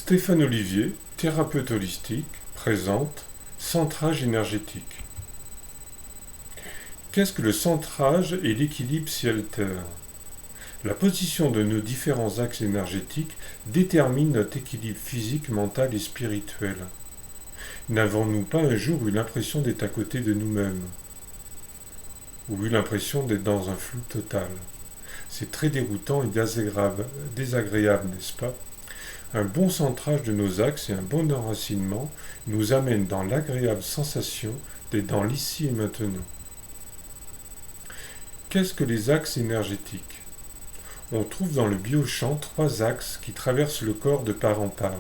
Stéphane Olivier, thérapeute holistique, présente Centrage énergétique. Qu'est-ce que le centrage et l'équilibre ciel-terre? La position de nos différents axes énergétiques détermine notre équilibre physique, mental et spirituel. N'avons-nous pas un jour eu l'impression d'être à côté de nous-mêmes? Ou eu l'impression d'être dans un flou total? C'est très déroutant et désagréable, n'est-ce pas? Un bon centrage de nos axes et un bon enracinement nous amènent dans l'agréable sensation d'être dans l'ici et maintenant. Qu'est-ce que les axes énergétiques? On trouve dans le biochamp 3 axes qui traversent le corps de part en part.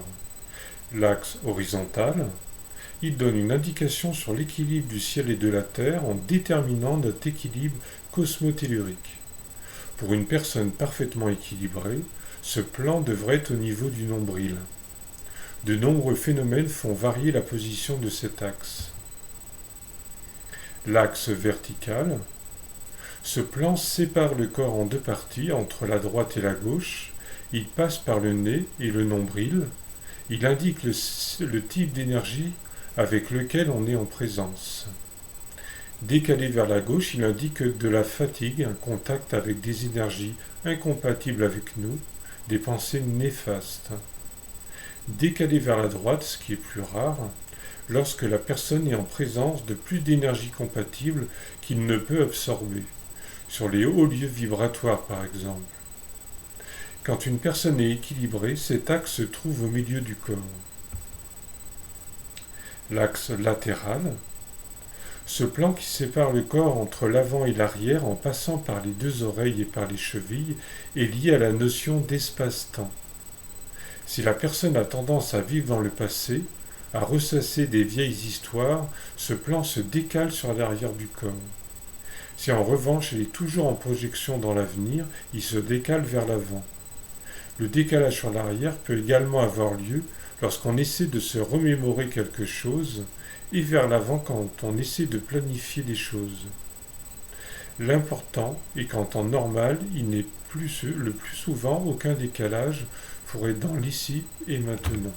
L'axe horizontal, il donne une indication sur l'équilibre du ciel et de la terre en déterminant notre équilibre cosmotellurique. Pour une personne parfaitement équilibrée, ce plan devrait être au niveau du nombril. De nombreux phénomènes font varier la position de cet axe. L'axe vertical. Ce plan sépare le corps en 2 parties, entre la droite et la gauche. Il passe par le nez et le nombril. Il indique le type d'énergie avec lequel on est en présence. Décalé vers la gauche, il indique de la fatigue, un contact avec des énergies incompatibles avec nous, des pensées néfastes. Décalé vers la droite, ce qui est plus rare, lorsque la personne est en présence de plus d'énergie compatible qu'il ne peut absorber, sur les hauts lieux vibratoires par exemple. Quand une personne est équilibrée, cet axe se trouve au milieu du corps. L'axe latéral, ce plan qui sépare le corps entre l'avant et l'arrière en passant par les 2 oreilles et par les chevilles est lié à la notion d'espace-temps. Si la personne a tendance à vivre dans le passé, à ressasser des vieilles histoires, ce plan se décale sur l'arrière du corps. Si en revanche il est toujours en projection dans l'avenir, il se décale vers l'avant. Le décalage sur l'arrière peut également avoir lieu lorsqu'on essaie de se remémorer quelque chose et vers l'avant quand on essaie de planifier les choses. L'important est qu'en temps normal, il n'est le plus souvent aucun décalage pour être dans l'ici et maintenant.